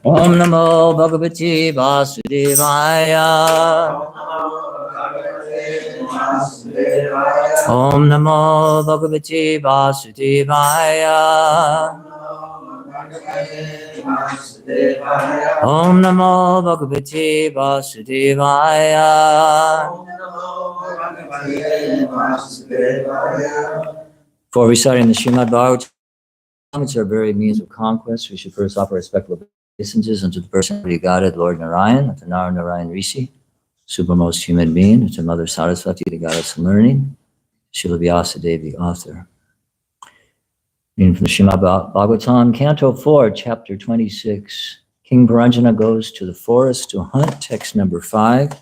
Om Namo Bhagavate Vasudevaya. Om Namo Bhagavate Vasudevaya. Om Namo Bhagavate Vasudevaya. Before reciting the Srimad Bhagavatam, which are very means of conquest, we should first offer respectful obeisances unto the personality of Godhead, Lord Narayan, unto Narayan Rishi, supermost human being, unto Mother Saraswati, the goddess of learning, Srila Vyasadeva, the author. Reading from the Srimad Bhagavatam, Canto 4, Chapter 26. King Paranjana goes to the forest to hunt, text number 5.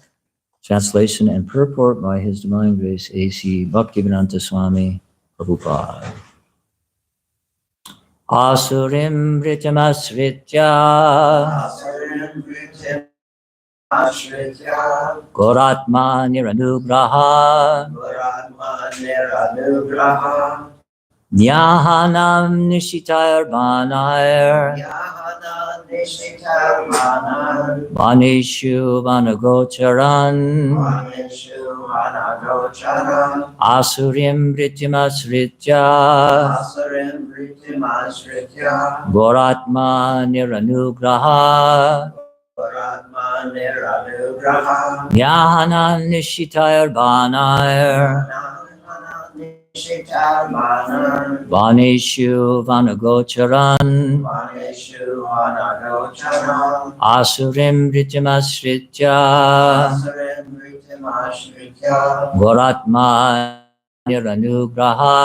Translation and purport by His Divine Grace A.C. Bhaktivedanta Swami Prabhupada. Asurim Vritamasritya Goratma Niranugraha Nyahanam Nishitayar Banair Vanishu Vanagocharan Asurim Vritimasritya Goratma Niranugraha Nyahanan Nishitayar Banair Vanishu Vanagocharan Asurim Vritimasritya Goratma Niranugraha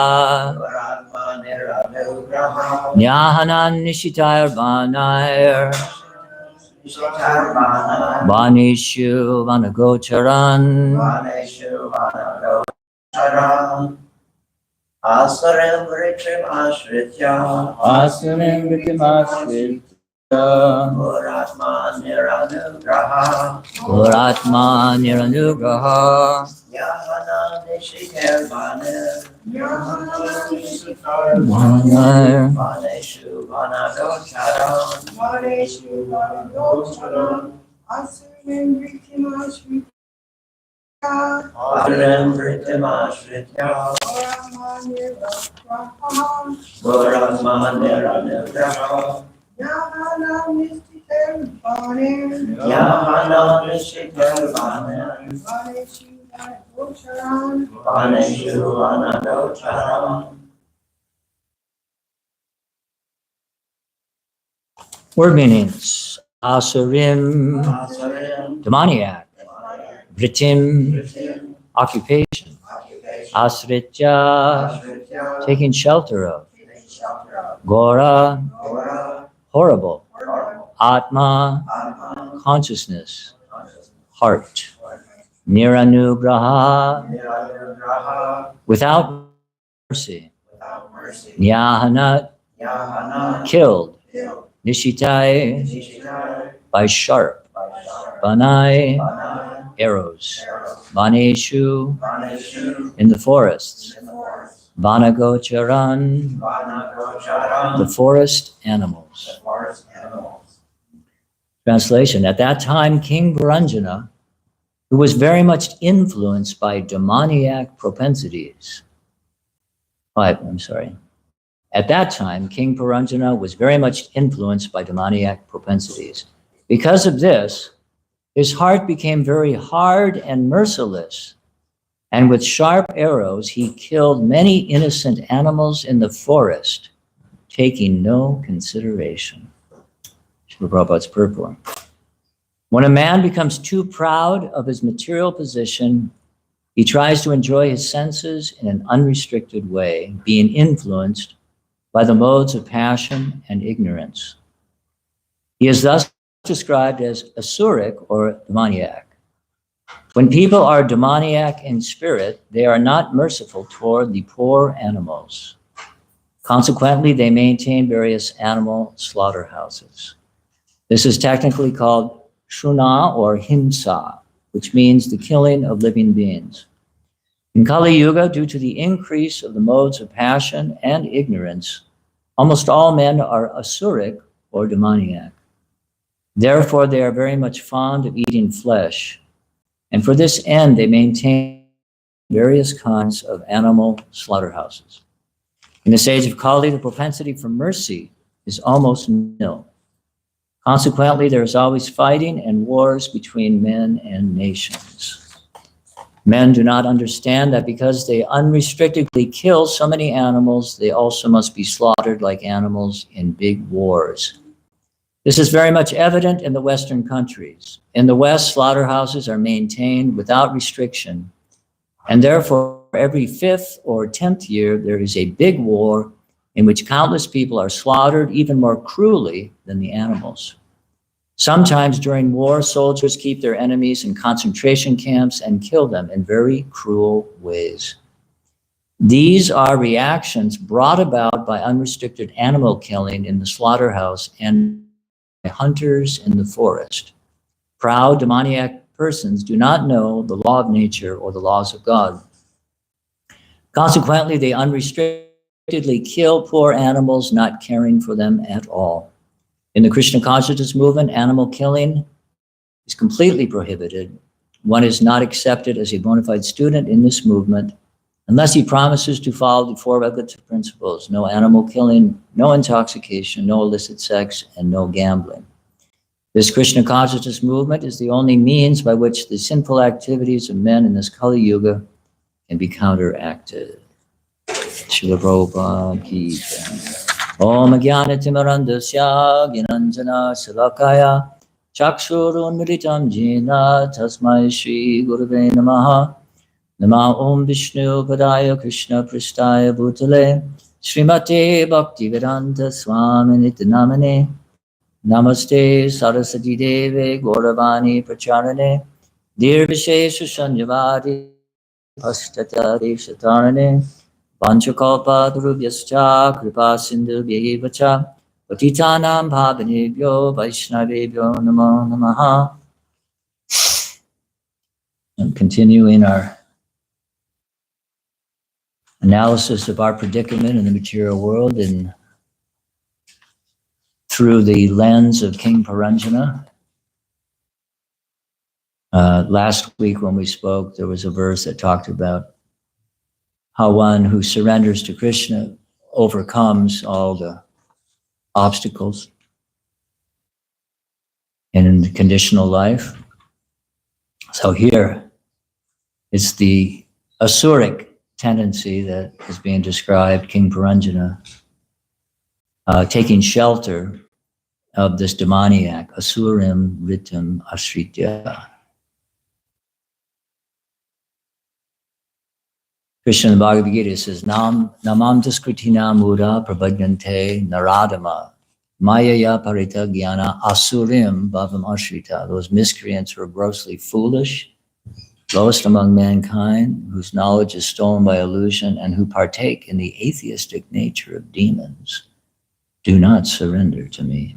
Nyahanan Nishitayar Banair Vanishu Vanagocharan Asaram Vritimasritya Goratma Niranugraha Nyahanan Nishitayar Banair Vanishu Vanagocharan Asaram Vritimasritya Goratma Niranugraha Nyahanan Nishitayar Banair Vanishu Vanagocharan. Word meanings: Asurim, demoniac; Vritim, occupation; Asritya, taking shelter of; Gora, horrible; Atma, consciousness; heart; Niranugraha, without mercy; Nyahanat, killed; Nishitai, by sharp; Banai, arrows; Vaneshu, in the forests; Vanagocharan, the forest animals. Translation: At that time, King Paranjana, who was very much influenced by demoniac propensities. At that time, King Paranjana was very much influenced by demoniac propensities. Because of this, his heart became very hard and merciless, and with sharp arrows he killed many innocent animals in the forest, taking no consideration. Srila Prabhupada's purport. When a man becomes too proud of his material position, he tries to enjoy his senses in an unrestricted way, being influenced by the modes of passion and ignorance. He is thus described as asuric or demoniac. When people are demoniac in spirit, they are not merciful toward the poor animals. Consequently, they maintain various animal slaughterhouses. This is technically called Shuna or Himsa, which means the killing of living beings. In Kali Yuga, due to the increase of the modes of passion and ignorance, almost all men are asuric or demoniac. Therefore, they are very much fond of eating flesh, and for this end, they maintain various kinds of animal slaughterhouses. In this age of Kali, the propensity for mercy is almost nil. Consequently, there is always fighting and wars between men and nations. Men do not understand that because they unrestrictedly kill so many animals, they also must be slaughtered like animals in big wars. This is very much evident in the Western countries. In the West, slaughterhouses are maintained without restriction, and therefore every 5th or 10th year there is a big war in which countless people are slaughtered even more cruelly than the animals. Sometimes during war, soldiers keep their enemies in concentration camps and kill them in very cruel ways. These are reactions brought about by unrestricted animal killing in the slaughterhouse and by hunters in the forest. Proud, demoniac persons do not know the law of nature or the laws of God. Consequently, they unrestrictedly kill poor animals, not caring for them at all. In the Krishna consciousness movement, animal killing is completely prohibited. One is not accepted as a bona fide student in this movement unless he promises to follow the 4 regulative principles: no animal killing, no intoxication, no illicit sex, and no gambling. This Krishna consciousness movement is the only means by which the sinful activities of men in this Kali Yuga can be counteracted. Srila Prabhupada ki jai. Om Jnana-timirandasya Gyananjana Salakaya Chakshurunmilitam Jena Tasmai Shri Gurave Namaha. Nama Om Vishnu Padaya Krishna Pristaya Bhutale Srimate Bhaktivedanta Swami Nityanamane Namaste Saraswati Deve Gauravani Pracharane Dirvishesha Shanyavadi Ashtata Deshatarane Panchakalpa Durubhyascha Kripa Sindhu Bhyevacha Patitanam Bhavanebhyo Vaishnavebhyo Namo Namaha. And continuing our analysis of our predicament in the material world and through the lens of King Paranjana. Last week when we spoke, there was a verse that talked about how one who surrenders to Krishna overcomes all the obstacles in the conditional life. So here, it's the asuric tendency that is being described, King Paranjana, taking shelter of this demoniac, asurim ritam ashritya. Krishna in the Bhagavad Gita says, namam daskritina mura prabhadyante naradama mayaya parita jnana asurim bhavam ashrita. Those miscreants who are grossly foolish, lowest among mankind, whose knowledge is stolen by illusion, and who partake in the atheistic nature of demons, do not surrender to me.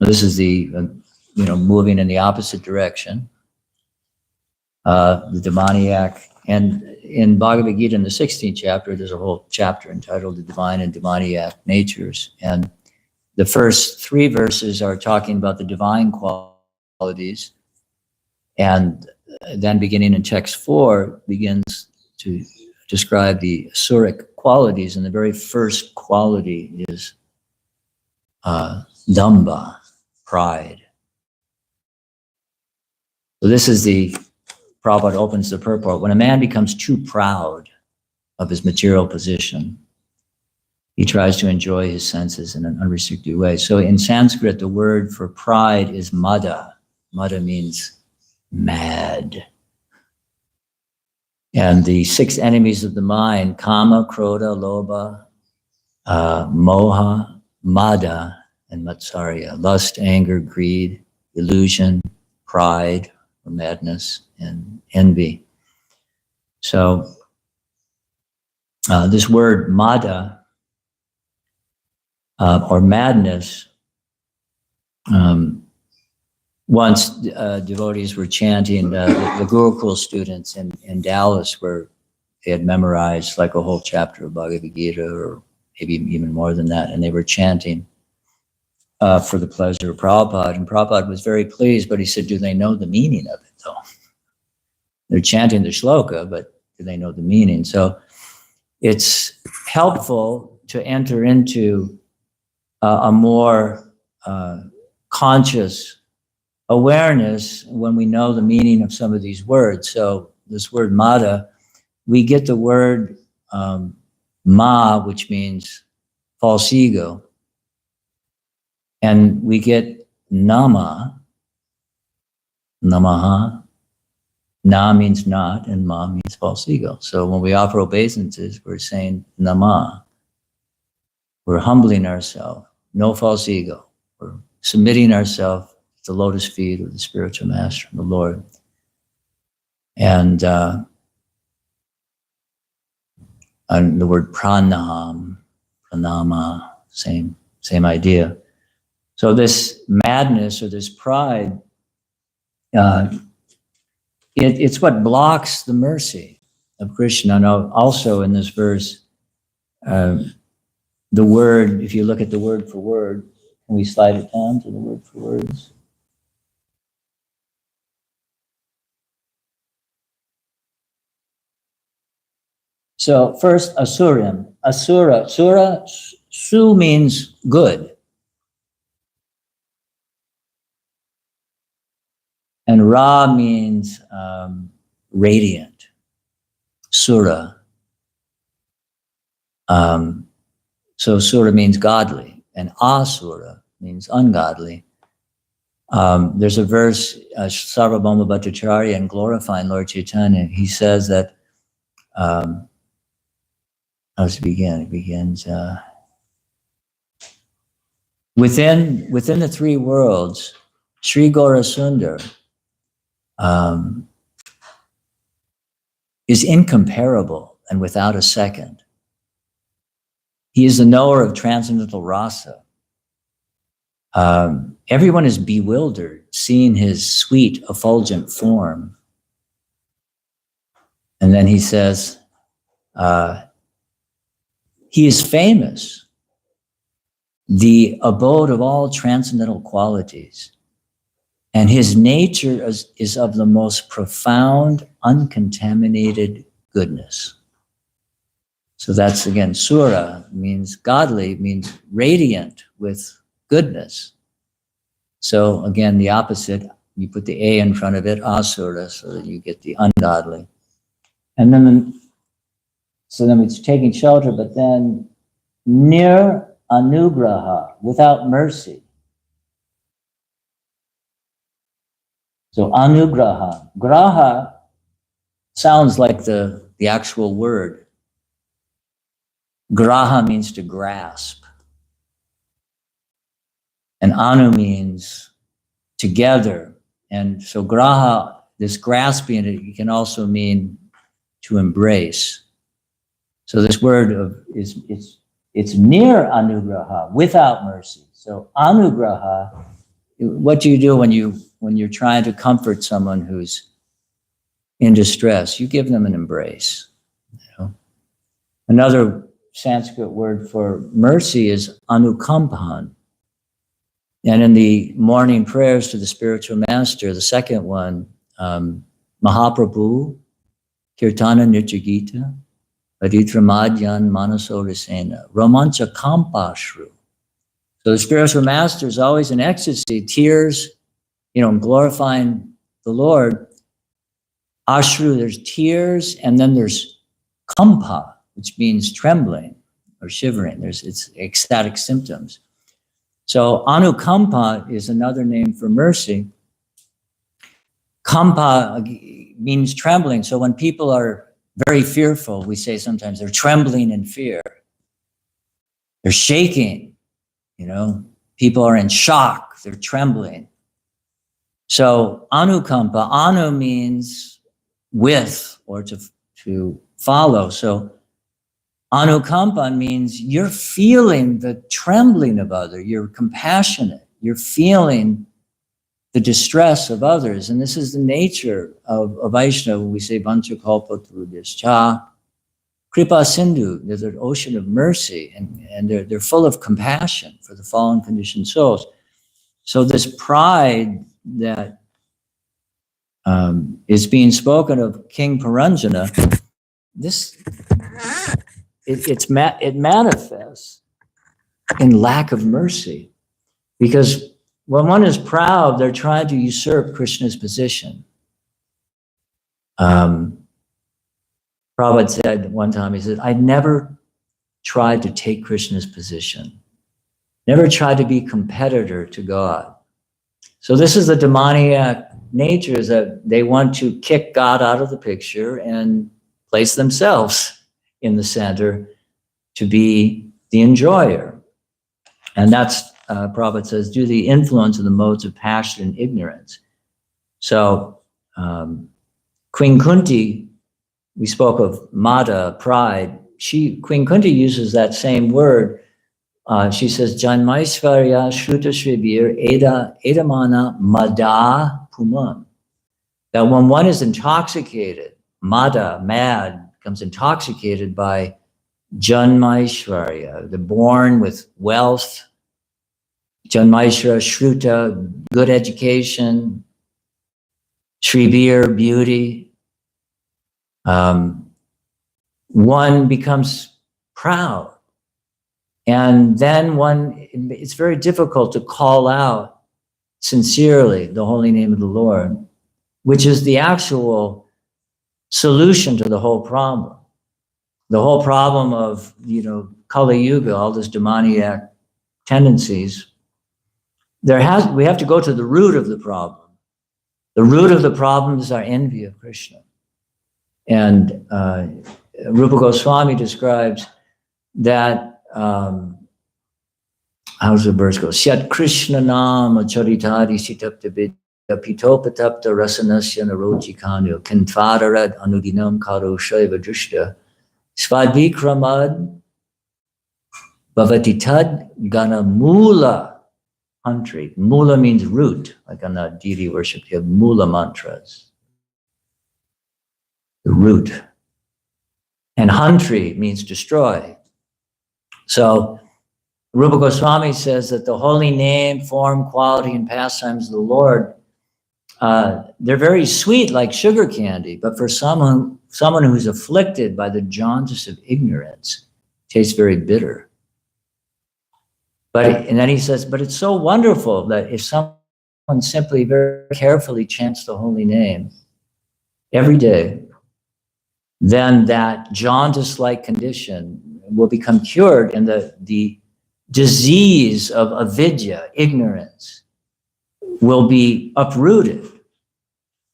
Now, this is the, moving in the opposite direction. The demoniac, and in Bhagavad Gita in the 16th chapter, there's a whole chapter entitled The Divine and Demoniac Natures. And the first 3 verses are talking about the divine qualities. And then beginning in text 4 begins to describe the asuric qualities. And the very first quality is damba, pride. So this is the Prabhupada opens the purport. When a man becomes too proud of his material position, he tries to enjoy his senses in an unrestricted way. So in Sanskrit, the word for pride is mada. Mada means mad. And the 6 enemies of the mind, kama, krodha, lobha, moha, mada, and matsarya, lust, anger, greed, illusion, pride, or madness, and envy. So this word mada, or madness, once devotees were chanting, the Gurukul students in Dallas, where they had memorized like a whole chapter of Bhagavad Gita, or maybe even more than that, and they were chanting for the pleasure of Prabhupada. And Prabhupada was very pleased, but he said, do they know the meaning of it though? They're chanting the shloka, but do they know the meaning? So it's helpful to enter into a more conscious awareness when we know the meaning of some of these words. So this word mada, we get the word ma, which means false ego. And we get nama, namaha. Na means not, and ma means false ego. So when we offer obeisances, we're saying nama. We're humbling ourselves, no false ego. We're submitting ourselves to the lotus feet of the spiritual master, the Lord. And the word pranam, pranama, same idea. So this madness or this pride, it's what blocks the mercy of Krishna. Now, also in this verse, the word, if you look at the word for word, can we slide it down to the word for words? So first, asurim, asura, sura, su means good. And ra means radiant, sura. So sura means godly, and asura means ungodly. There's a verse, Sarvabhauma Bhattacharya, in glorifying Lord Chaitanya, he says that, how does it begin? It begins, within the three worlds, Sri Gaurasundar is incomparable and without a second. He is the knower of transcendental rasa. Everyone is bewildered seeing his sweet, effulgent form. And then he says, he is famous, the abode of all transcendental qualities. And his nature is of the most profound, uncontaminated goodness. So that's, again, sura means godly, means radiant with goodness. So again, the opposite, you put the A in front of it, asura, so that you get the ungodly. And then, so then it's taking shelter, but then nir anugraha, without mercy. So anugraha, graha sounds like the actual word. Graha means to grasp. And anu means together. And so graha, this grasping, it can also mean to embrace. So this word it's near anugraha, without mercy. So anugraha, what do you do when you're trying to comfort someone who's in distress? You give them an embrace. You know? Another Sanskrit word for mercy is anukampan. And in the morning prayers to the spiritual master, the second one, Mahaprabhu, Kirtana Nirjagita, Aditramadyan Manaso Rasena, Romancha Kampashru. So the spiritual master is always in ecstasy, tears, glorifying the Lord. Ashru, there's tears, and then there's kampa, which means trembling or shivering. It's ecstatic symptoms. So anukampa is another name for mercy. Kampa means trembling. So when people are very fearful, we say sometimes they're trembling in fear. They're shaking, people are in shock, they're trembling. So anukampa, anu means with or to follow. So anukampa means you're feeling the trembling of others, you're compassionate, you're feeling the distress of others. And this is the nature of Vaishnava. We say vanchakalpatarubhyascha Kripa Sindhu, there's an ocean of mercy, and they're full of compassion for the fallen conditioned souls. So this pride that is being spoken of King Puranjana, it manifests in lack of mercy, because when one is proud, they're trying to usurp Krishna's position. Prabhupada said one time, he said, I never tried to take Krishna's position, never tried to be competitor to God. So this is the demoniac nature, is that they want to kick God out of the picture and place themselves in the center to be the enjoyer. And that's, Prabhupada says, due to the influence of the modes of passion and ignorance. So Queen Kunti, we spoke of Mada, pride. Queen Kunti uses that same word. She says, Janmaishvarya Shruta Shribir Edamana Mada Pumam. That when one is intoxicated, Mada, mad, becomes intoxicated by Janmaishvarya, the born with wealth, Janmaishvarya Shruta, good education, Shribir, beauty. One becomes proud. And then it's very difficult to call out sincerely the holy name of the Lord, which is the actual solution to the whole problem. The whole problem of, Kali Yuga, all this demoniac tendencies, we have to go to the root of the problem. The root of the problem is our envy of Krishna. And Rupa Goswami describes that, how's the verse go? Syat Krishna nama charitadi sitapta vidya pitopatapta rasanasya narojikanu kanfadarad anudinam karo shaiva drishta svadvikramad bhavatitad gana mula Mantri. Mula means root, like on the deity worship, you have mula mantras. The root. And Hantri means destroy. So Rupa Goswami says that the holy name, form, quality, and pastimes of the Lord, they're very sweet like sugar candy, but for someone who's afflicted by the jaundice of ignorance, tastes very bitter. And then he says, but it's so wonderful that if someone simply very carefully chants the holy name every day, then that jaundice-like condition will become cured, and the disease of avidya, ignorance, will be uprooted.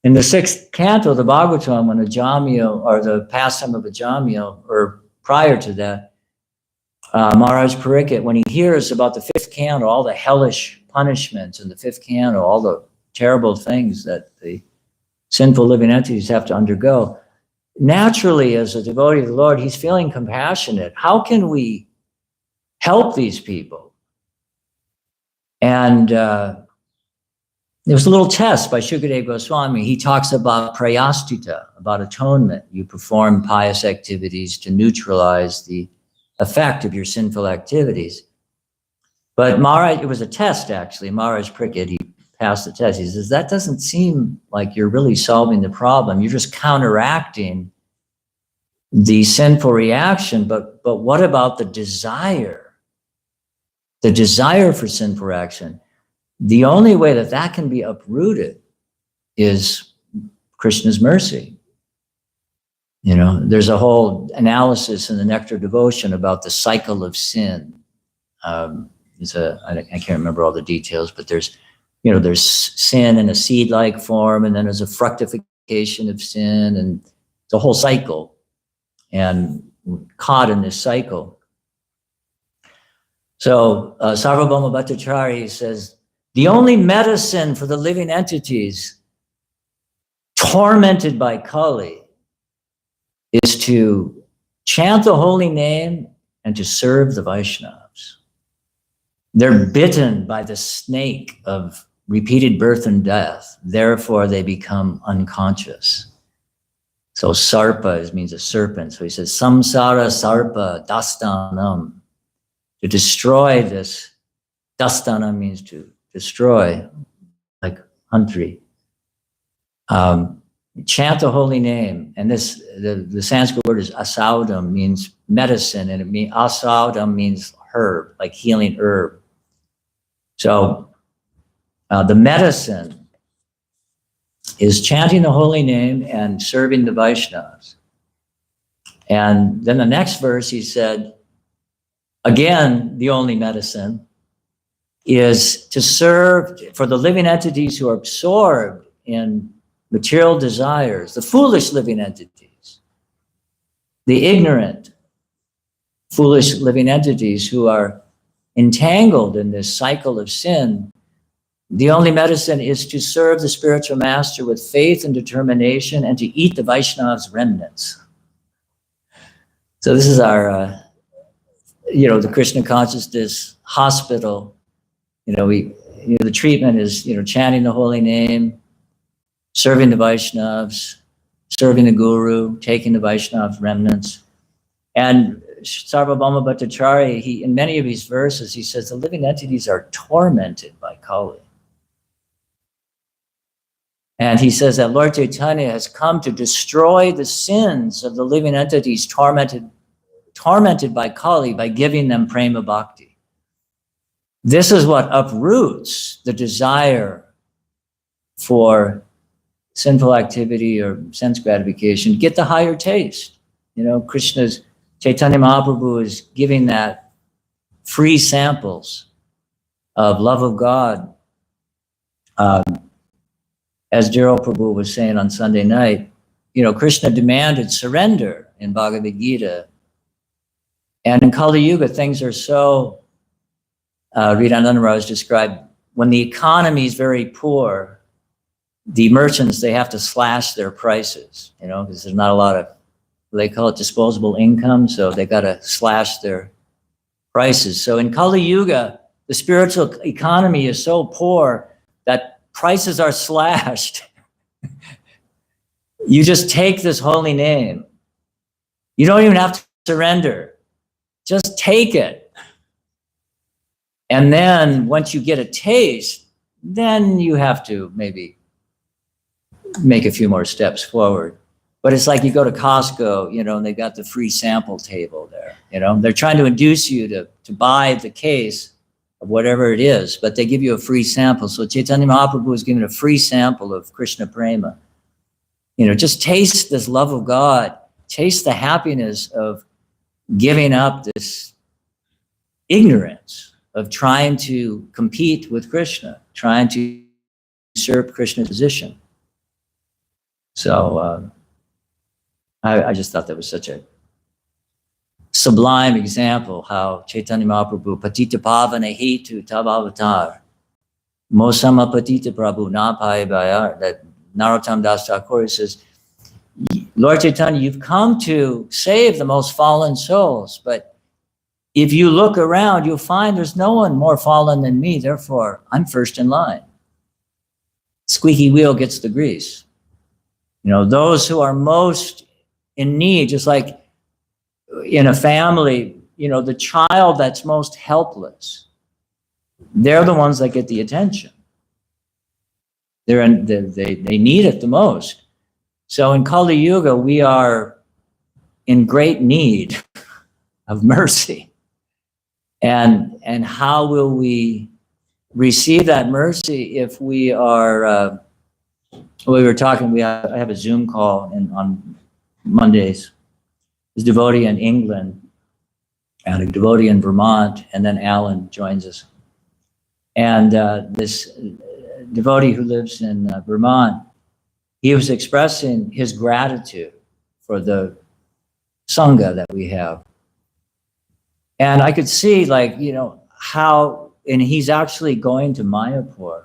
In the 6th canto of the Bhagavatam, when Ajamil, or the pastime of Ajamil, or prior to that, Maharaj Pariksit, when he hears about the 5th canto, all the hellish punishments in the 5th canto, all the terrible things that the sinful living entities have to undergo, naturally, as a devotee of the Lord, he's feeling compassionate. How can we help these people? And there was a little test by Shukadeva Goswami. He talks about prayastita, about atonement. You perform pious activities to neutralize the effect of your sinful activities. But Maharaj, it was a test actually. Maharaj Pariksit, he passed the test. He says, that doesn't seem like you're really solving the problem. You're just counteracting the sinful reaction. But what about the desire? The desire for sinful action. The only way that can be uprooted is Krishna's mercy. There's a whole analysis in the Nectar Devotion about the cycle of sin. I can't remember all the details, but there's sin in a seed-like form, and then there's a fructification of sin, and it's a whole cycle, and caught in this cycle. So Sarvabhauma Bhattacharya says, the only medicine for the living entities tormented by Kali is to chant the holy name and to serve the Vaishnavas. They're bitten by the snake of repeated birth and death. Therefore, they become unconscious. So sarpa means a serpent. So he says, samsara sarpa dastanam. To destroy this, dastana means to destroy, like Mantri. Chant the holy name. And this, the Sanskrit word is asaudam, means medicine, and it means asaudam means herb, like healing herb. So the medicine is chanting the holy name and serving the Vaishnavas. And then the next verse, he said, again, the only medicine is to serve for the living entities who are absorbed in material desires, the foolish living entities, the ignorant, foolish living entities who are entangled in this cycle of sin. The only medicine is to serve the spiritual master with faith and determination and to eat the Vaishnav's remnants. So this is our, the Krishna consciousness hospital. The treatment is, chanting the holy name, serving the Vaishnavas, serving the Guru, taking the Vaishnav's remnants. And Sarvabhauma Bhattacharya, in many of his verses, he says the living entities are tormented by Kali. And he says that Lord Chaitanya has come to destroy the sins of the living entities tormented by Kali by giving them prema bhakti. This is what uproots the desire for sinful activity or sense gratification. Get the higher taste. Chaitanya Mahaprabhu is giving that free samples of love of God. As Jiro Prabhu was saying on Sunday night, Krishna demanded surrender in Bhagavad Gita. And in Kali Yuga, things are so, Ridananda Raj described, when the economy is very poor, the merchants, they have to slash their prices, because there's not a lot of, they call it disposable income, so they got to slash their prices. So in Kali Yuga, the spiritual economy is so poor that prices are slashed. You just take this holy name. You don't even have to surrender. Just take it. And then once you get a taste, then you have to maybe make a few more steps forward. But it's like you go to Costco, and they got the free sample table there. They're trying to induce you to buy the case of whatever it is, but they give you a free sample. So Chaitanya Mahaprabhu is giving a free sample of Krishna Prema. Just taste this love of God, taste the happiness of giving up this ignorance of trying to compete with Krishna, trying to usurp Krishna's position. So I just thought that was such a sublime example how Chaitanya Mahaprabhu, Patita Pavane Hetu Tavavatar, Mosama Patita Prabhu Napai Bayar, that Narottam Das Thakur says, Lord Chaitanya, you've come to save the most fallen souls, but if you look around, you'll find there's no one more fallen than me, therefore I'm first in line. Squeaky wheel gets the grease. Those who are most in need, just like in a family, the child that's most helpless, they're the ones that get the attention. They need it the most. So in Kali Yuga, we are in great need of mercy. And how will we receive that mercy if we are, we were talking, I have a Zoom call on Mondays. There's a devotee in England and a devotee in Vermont, and then Alan joins us. And this devotee who lives in Vermont, he was expressing his gratitude for the Sangha that we have. And I could see how, and he's actually going to Mayapur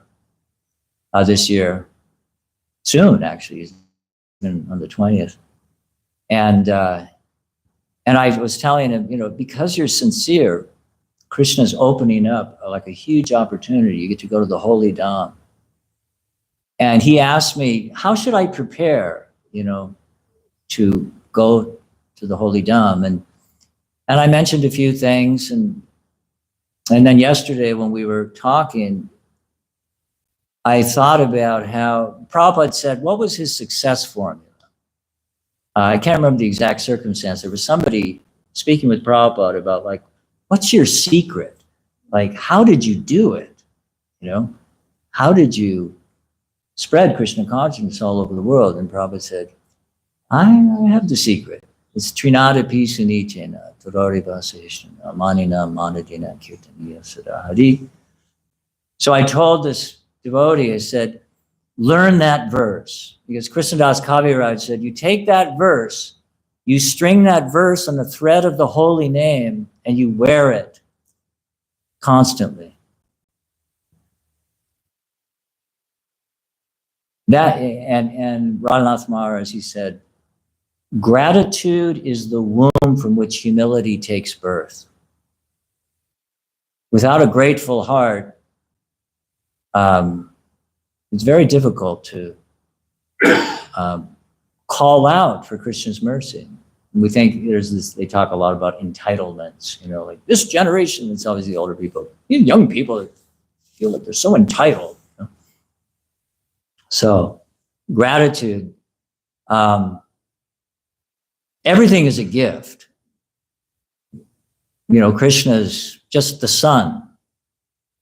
this year, soon actually, he's been on the 20th. And I was telling him, because you're sincere, Krishna's opening up like a huge opportunity. You get to go to the Holy Dham. And he asked me, how should I prepare, to go to the Holy Dham. And I mentioned a few things, and then yesterday when we were talking, I thought about how Prabhupada said, what was his success formula? I can't remember the exact circumstance. There was somebody speaking with Prabhupada about, like, what's your secret? Like, how did you do it? You know, how did you spread Krishna consciousness all over the world? And Prabhupada said, I have the secret. It's Trinada Pisanichena, Tadari Vaseshana, Manina, Manadina, Kirtaniya, Sadahari. So I told this devotee, I said, learn that verse. Because Krishnadas Kaviraj said, you take that verse, you string that verse on the thread of the holy name, and you wear it constantly. That, and Radhanath Maharaj, he said, gratitude is the womb from which humility takes birth. Without a grateful heart, it's very difficult to call out for Krishna's mercy. And we think there's this, they talk a lot about entitlements, you know, like this generation, it's always the older people, even young people feel like they're so entitled. You know? So gratitude, everything is a gift. You know, Krishna's just the sun.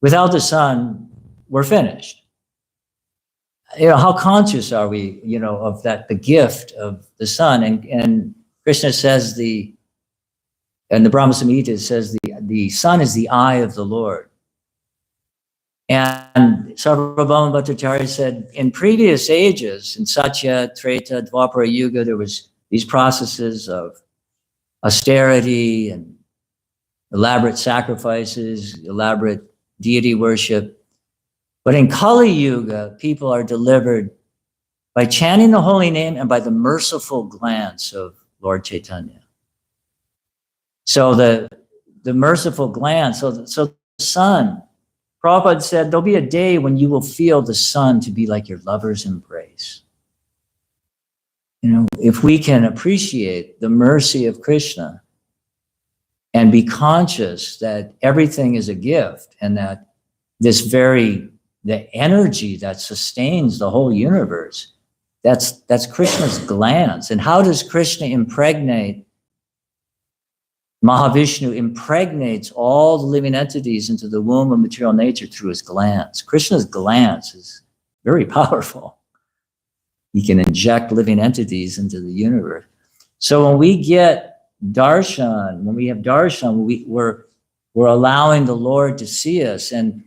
Without the sun, we're finished. You know, how conscious are we, you know, of that, the gift of the sun? And Krishna says and the Brahma Samhita says the sun is the eye of the Lord. And Sarvabhauma Bhattacharya said, in previous ages, in Satya, Treta, Dwapara Yuga, there was these processes of austerity and elaborate sacrifices, elaborate deity worship. But in Kali Yuga, people are delivered by chanting the holy name and by the merciful glance of Lord Chaitanya. So the merciful glance, so the sun, Prabhupada said, there'll be a day when you will feel the sun to be like your lover's embrace. You know, if we can appreciate the mercy of Krishna and be conscious that everything is a gift and that the energy that sustains the whole universe, that's Krishna's glance. And how does Krishna impregnate? Mahavishnu impregnates all the living entities into the womb of material nature through his glance. Krishna's glance is very powerful. He can inject living entities into the universe. So when we get darshan, when we have darshan, we're allowing the Lord to see us. And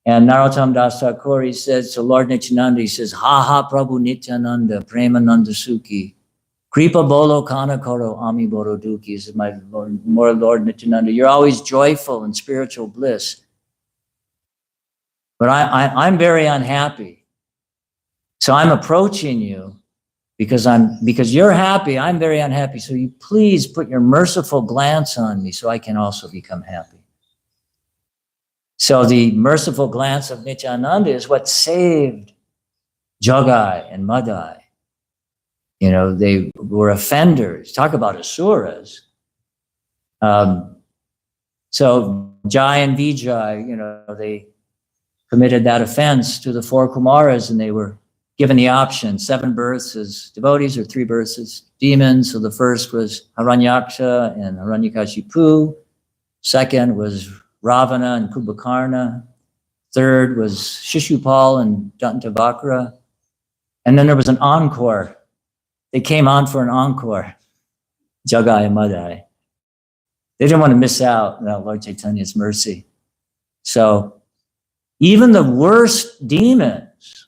Narottam Das Thakur, he says to Lord Nityananda, he says, Ha ha Prabhu Nityananda, Premananda Sukhi, Kripa Bolo Kana Koro Ami Boro Duki. He says, my Lord Nityananda, you're always joyful in spiritual bliss. But I'm very unhappy. So I'm approaching you because you're happy, I'm very unhappy. So you please put your merciful glance on me so I can also become happy. So the merciful glance of Nityananda is what saved Jagai and Madai. You know, they were offenders. Talk about asuras. So Jai and Vijay, you know, they committed that offense to the 4 Kumaras, and they were given the option, 7 births as devotees or 3 births as demons. So the first was Haranyaksha and Haranyakashipu. Second was Ravana and Kumbhakarna. Third was Shishupal and Dantavakra. And then there was an encore. They came on for an encore, Jagai and Madai. They didn't want to miss out on Lord Chaitanya's mercy. So even the worst demons,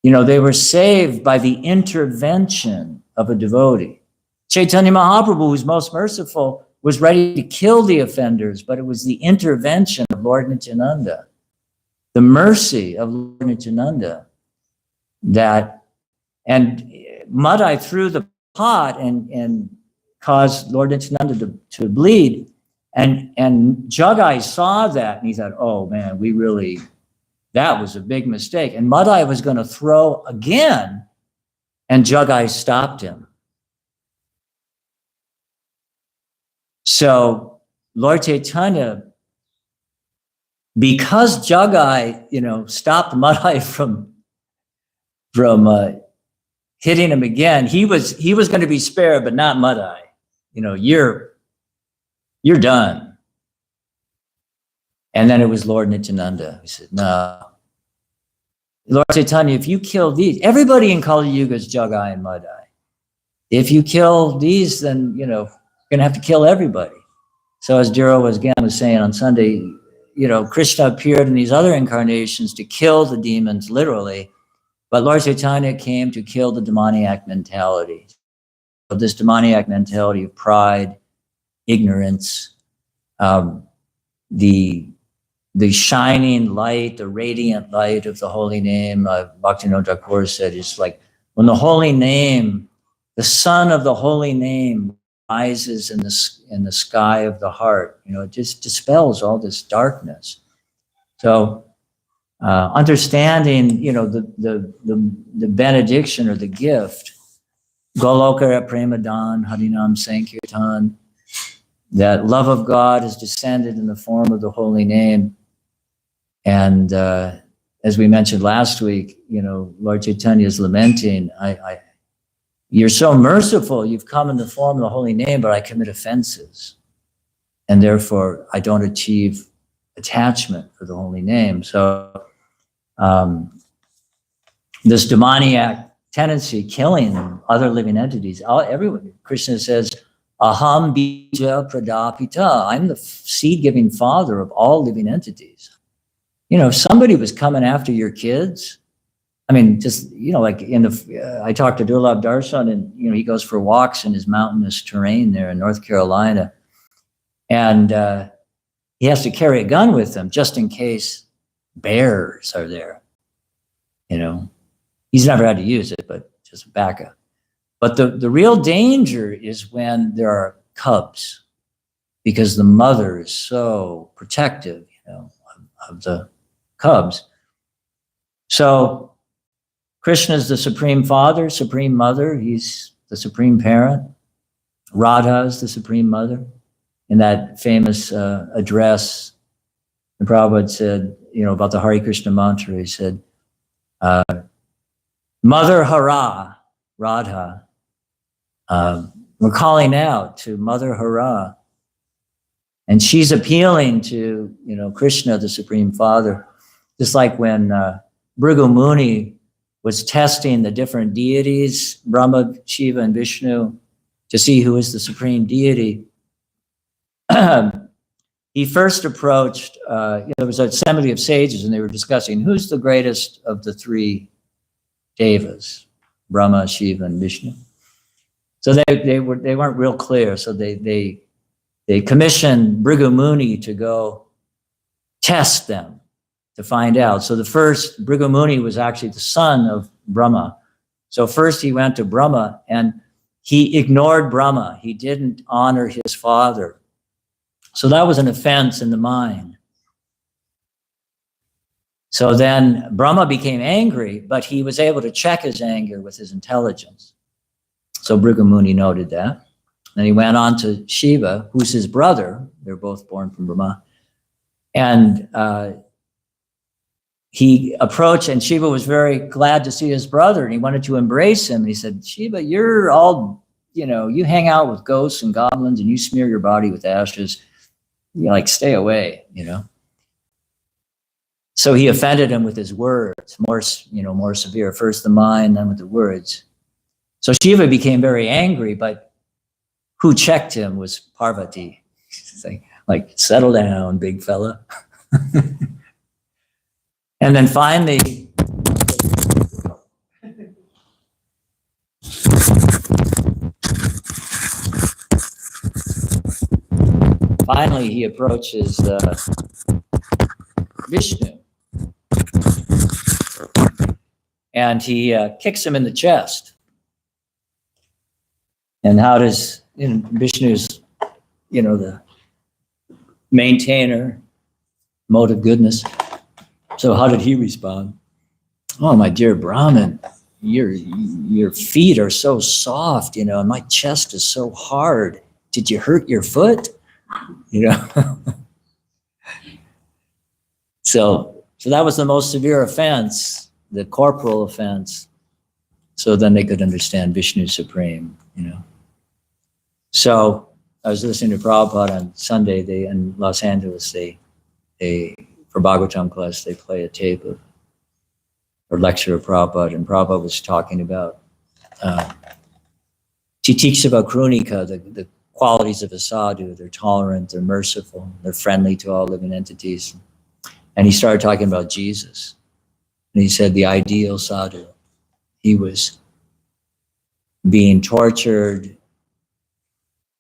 you know, they were saved by the intervention of a devotee. Chaitanya Mahaprabhu, who's most merciful, was ready to kill the offenders, but it was the intervention of Lord Nityananda, the mercy of Lord Nityananda, and Madai threw the pot and caused Lord Nityananda to bleed. And Jagai saw that and he thought, oh man, that was a big mistake. And Madai was going to throw again and Jagai stopped him. So Lord Chaitanya, because Jagai, stopped Madai from hitting him again, he was going to be spared, but not Madai. You're done. And then it was Lord Nityananda who said, no, Lord Chaitanya, if you kill these, everybody in Kali Yuga is Jagai and Madai. If you kill these, then, you're going to have to kill everybody. So as Dhiro was saying on Sunday, Krishna appeared in these other incarnations to kill the demons, literally. But Lord Chaitanya came to kill the demoniac mentality. Of this demoniac mentality of pride, ignorance, the shining light, the radiant light of the holy name. Bhaktivinoda Thakur said, it's like when the holy name, the sun of the holy name rises in the sky of the heart, it just dispels all this darkness. So understanding, the benediction or the gift, Golokara Premadan Harinam Sankirtan, that love of God has descended in the form of the holy name. And as we mentioned last week, Lord Chaitanya is lamenting, you're so merciful, you've come in the form of the holy name, but I commit offenses. And therefore, I don't achieve attachment for the holy name. So this demoniac tendency, killing other living entities, everyone, Krishna says, Aham bija pradapita, I'm the seed-giving father of all living entities. If somebody was coming after your kids, I mean, just, like I talked to Durlabh Darshan, and, he goes for walks in his mountainous terrain there in North Carolina. And he has to carry a gun with him just in case bears are there. He's never had to use it, but just backup. But the real danger is when there are cubs, because the mother is so protective, of the cubs. So Krishna is the supreme father, supreme mother. He's the supreme parent. Radha is the supreme mother. In that famous address, the Prabhupada said, about the Hare Krishna mantra, he said, Mother Hara, Radha, we're calling out to Mother Hara. And she's appealing to, Krishna, the Supreme Father. Just like when Bhrigu Muni was testing the different deities, Brahma, Shiva, and Vishnu, to see who is the supreme deity. He first approached, there was an assembly of sages, and they were discussing who's the greatest of the three devas, Brahma, Shiva, and Vishnu. So they weren't real clear. So they commissioned Bhrigu Muni to go test them to find out. So the first, Bhrigu Muni was actually the son of Brahma. So first he went to Brahma, and he ignored Brahma. He didn't honor his father. So that was an offense in the mind. So then Brahma became angry, but he was able to check his anger with his intelligence. So Bhrigu Muni noted that. Then he went on to Shiva, who's his brother. They're both born from Brahma. And he approached, and Shiva was very glad to see his brother, and he wanted to embrace him. And he said, Shiva, you're all, you hang out with ghosts and goblins, and you smear your body with ashes. Stay away, So he offended him with his words, more severe, first the mind, then with the words. So Shiva became very angry, but who checked him was Parvati. like, settle down, big fella. And then finally, he approaches Vishnu, and he kicks him in the chest. And how does Vishnu's, the maintainer, mode of goodness. So how did he respond? Oh, my dear Brahmin, your feet are so soft, you know, and my chest is so hard. Did you hurt your foot? You know? So that was the most severe offense, the corporal offense. So then they could understand Vishnu Supreme, you know. So I was listening to Prabhupada on Sunday. They in Los Angeles, they for Bhagavatam class, they play a tape of or lecture of Prabhupada, and Prabhupada was talking about he teaches about Krunika, the qualities of a sadhu. They're tolerant, they're merciful, they're friendly to all living entities. And he started talking about Jesus. And he said the ideal sadhu, he was being tortured,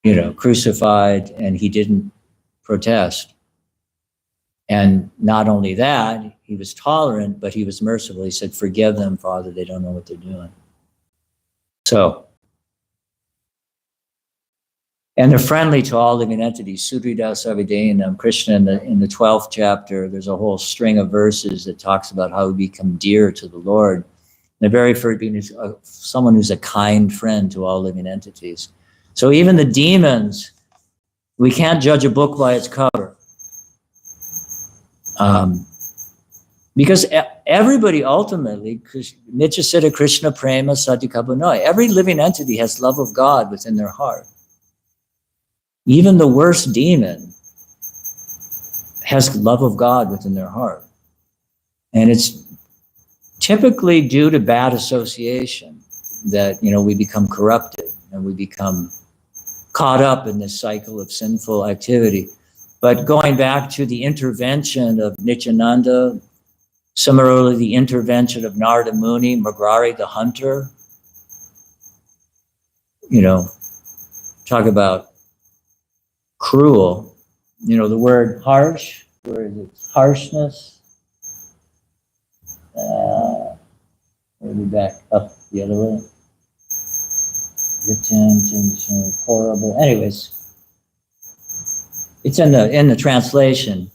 you know, crucified, and he didn't protest. And not only that, he was tolerant, but he was merciful. He said, forgive them, Father, they don't know what they're doing. So, and they're friendly to all living entities. Sudridas Avidayanam, Krishna in the 12th chapter, there's a whole string of verses that talks about how we become dear to the Lord. And the very first being is someone who's a kind friend to all living entities. So even the demons, we can't judge a book by its cover. Because everybody ultimately, Nityasiddha Krishna Prema Satyakabunoi, every living entity has love of God within their heart. Even the worst demon has love of God within their heart. And it's typically due to bad association that, you know, we become corrupted and we become caught up in this cycle of sinful activity. But going back to the intervention of Nityananda, similarly the intervention of Narada Muni, Mrigari the hunter, you know, talk about cruel, you know, the word harsh, where is it? Harshness. We'll be back up the other way. Horrible. Anyways, it's in the translation.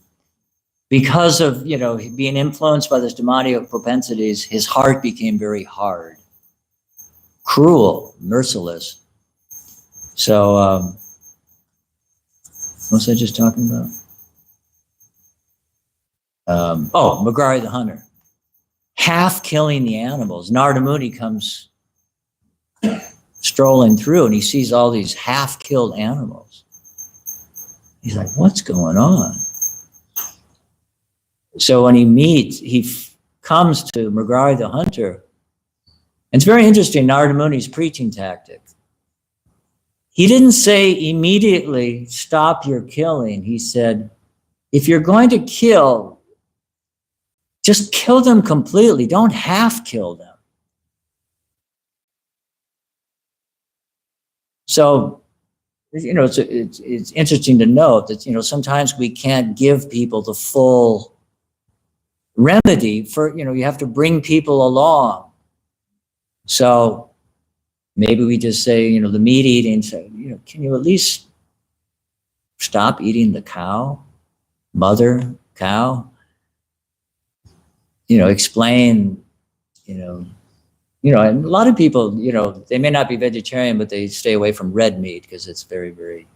Because of, you know, being influenced by this demonic propensities, his heart became very hard, cruel, merciless. So, what was I just talking about? Mrigari the hunter. Half killing the animals. Narada Muni comes strolling through and he sees all these half-killed animals. He's like, what's going on? So when he comes to Mrigari the hunter, and it's very interesting, Narada Muni's preaching tactic. He didn't say immediately, stop your killing. He said, if you're going to kill, just kill them completely. Don't half kill them. So, you know, it's interesting to note that, you know, sometimes we can't give people the full remedy for, you know, you have to bring people along. So maybe we just say, you know, the meat eating, so, you know, can you at least stop eating the cow, mother cow? You know, explain, you know, and a lot of people, you know, they may not be vegetarian, but they stay away from red meat because it's very, very,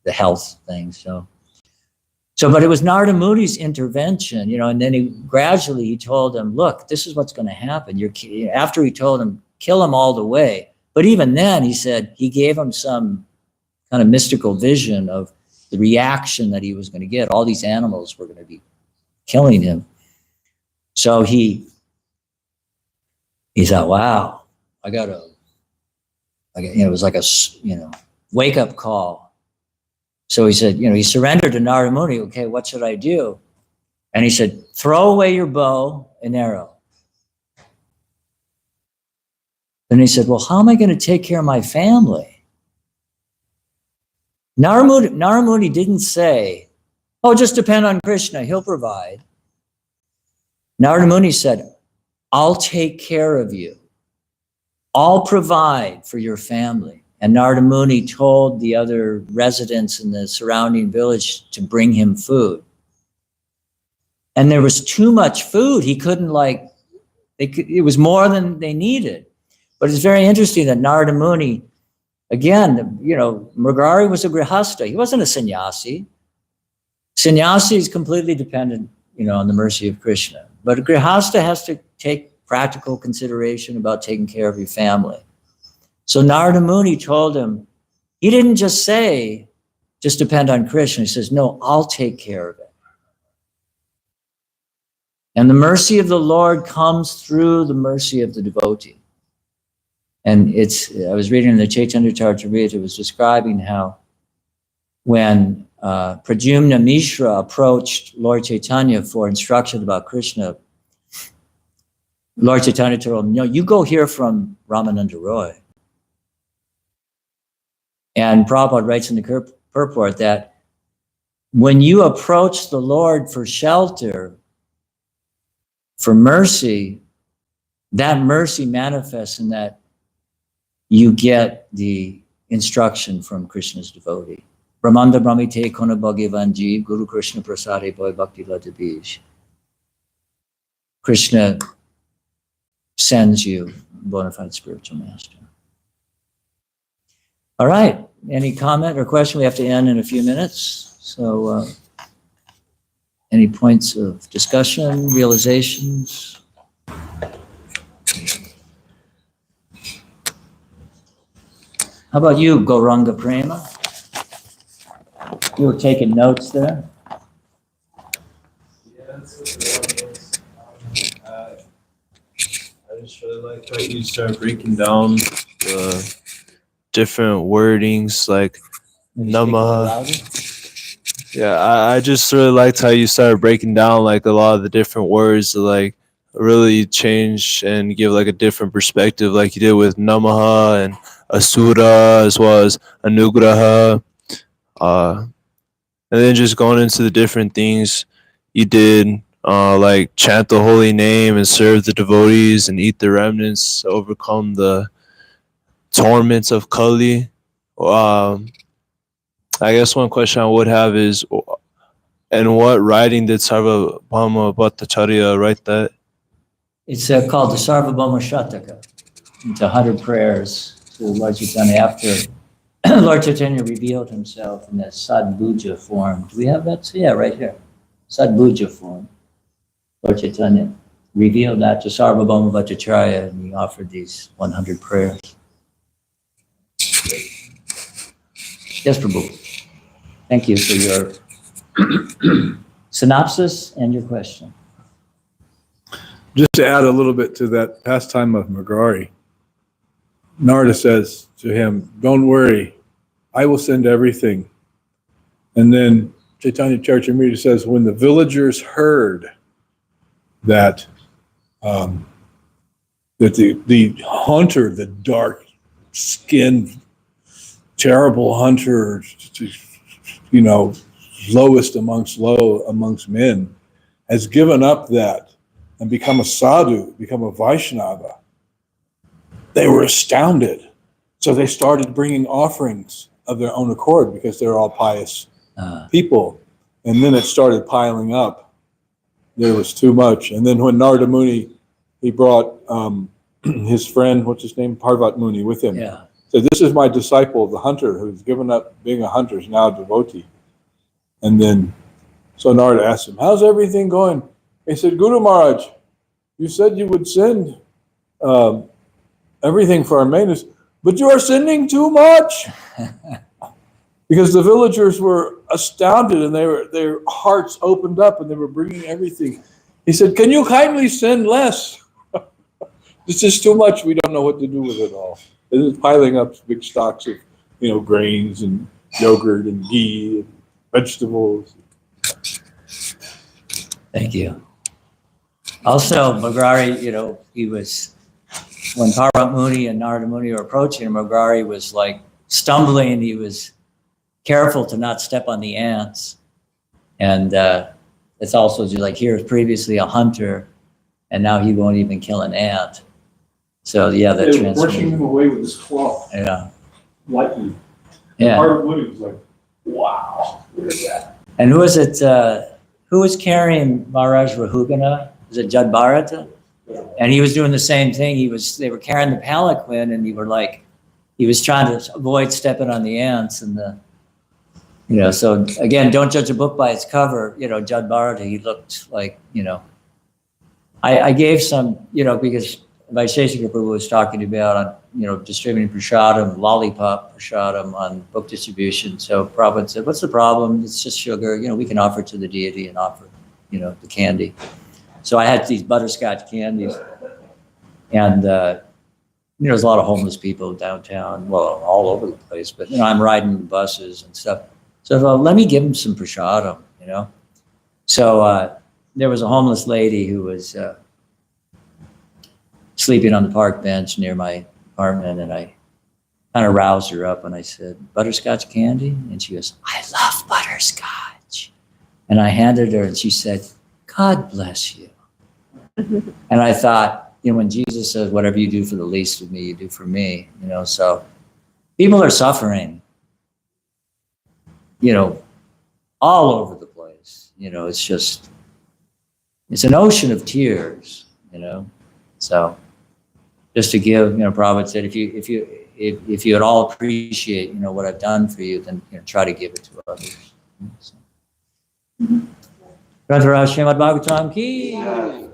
the health thing. So, but it was Narada Muni's intervention, you know, and then he gradually told them, look, this is what's going to happen. After he told him, kill them all the way. But even then, he said, he gave him some kind of mystical vision of the reaction that he was going to get. All these animals were going to be killing him. So he thought, wow, it was like a, you know, wake up call. So he said, you know, he surrendered to Narada Muni. Okay, what should I do? And he said, throw away your bow and arrow. Then he said, well, how am I going to take care of my family? Narada Muni didn't say, oh, just depend on Krishna, he'll provide. Narada Muni said, I'll take care of you. I'll provide for your family. And Narada Muni told the other residents in the surrounding village to bring him food. And there was too much food. He couldn't it was more than they needed. But it's very interesting that Narada Muni, again, Mrigari was a grihasta. He wasn't a sannyasi. Sannyasi is completely dependent, on the mercy of Krishna. But a grihasta has to take practical consideration about taking care of your family. So Narada Muni told him, he didn't just say, just depend on Krishna. He says, no, I'll take care of it. And the mercy of the Lord comes through the mercy of the devotee. And I was reading in the Chaitanya Charitamrita, it was describing how when Pradyumna Mishra approached Lord Chaitanya for instruction about Krishna, Lord Chaitanya told him, no, you go hear from Ramananda Roy. And Prabhupada writes in the purport that when you approach the Lord for shelter, for mercy, that mercy manifests in that you get the instruction from Krishna's devotee. Brahmanda Brahmite Kona Bhagavanji Guru Krishna Prasade Boy Bhakti Ladabij. Krishna sends you bona fide spiritual master. All right. Any comment or question? We have to end in a few minutes. So any points of discussion, realizations? How about you, Gauranga Prema? You were taking notes there. Yeah, that's I just really like how you start breaking down the different wordings like Namaha. Yeah, I just really liked how you started breaking down like a lot of the different words to like really change and give like a different perspective, like you did with Namaha and Asura as well as Anugraha. And then just going into the different things you did, like chant the holy name and serve the devotees and eat the remnants, overcome the torments of Kali. I guess one question I would have is, in what writing did Sarvabhauma Bhattacharya write that? It's called the Sarvabhauma Shataka. It's 100 prayers to Lord Chaitanya after Lord Chaitanya revealed himself in that Sadbhuja form. Do we have that? Yeah, right here. Sadbhuja form. Lord Chaitanya revealed that to Sarvabhauma Bhattacharya, and he offered these 100 prayers. Yes, Prabhu. Thank you for your synopsis and your question. Just to add a little bit to that pastime of Mrigari, Narada says to him, don't worry, I will send everything. And then Chaitanya Charitamrita says, when the villagers heard that the hunter, the dark-skinned, terrible hunter, lowest amongst men, has given up that and become a sadhu, become a Vaishnava, they were astounded. So they started bringing offerings of their own accord because they're all pious people. And then it started piling up. There was too much. And then when Narada Muni, he brought his friend, what's his name? Parvat Muni with him. Yeah. So this is my disciple, the hunter, who's given up being a hunter, is now a devotee. And then, so Narada asked him, how's everything going? He said, Guru Maharaj, you said you would send everything for our maintenance, but you are sending too much. Because the villagers were astounded and their hearts opened up and they were bringing everything. He said, can you kindly send less? This is too much. We don't know what to do with it all. It's piling up big stocks of, grains and yogurt and ghee and vegetables. Thank you. Also, Mrigari, he was, when Parvat Muni and Narada Muni were approaching him, Mrigari was like stumbling. He was careful to not step on the ants. And it's also like he was previously a hunter, and now he won't even kill an ant. So yeah, that they were brushing him away with his claw. Yeah. Lightly. Yeah. Parvat Muni was like, wow, look at that. And who was it? Who was carrying Maharaj Rahugana? Was it Jad Bharata? And he was doing the same thing. They were carrying the palanquin, and he was trying to avoid stepping on the ants and so again, don't judge a book by its cover. Judd Bharati, he looked like, I gave some, because Vaisheshika Prabhu was talking about, distributing prasadam, lollipop prasadam on book distribution. So Prabhupada said, what's the problem? It's just sugar. We can offer it to the deity and offer, the candy. So I had these butterscotch candies. And, there's a lot of homeless people downtown, well, all over the place. But, I'm riding the buses and stuff. So I thought, let me give them some prasadam, So there was a homeless lady who was sleeping on the park bench near my apartment, and I kind of roused her up and I said, butterscotch candy? And she goes, I love butterscotch. And I handed her and she said, God bless you. And I thought, when Jesus says, whatever you do for the least of me, you do for me, so people are suffering, all over the place. It's an ocean of tears, so just to give, Prabhupada said, if you at all appreciate, what I've done for you, then try to give it to others. Srimad Bhagavatam ki.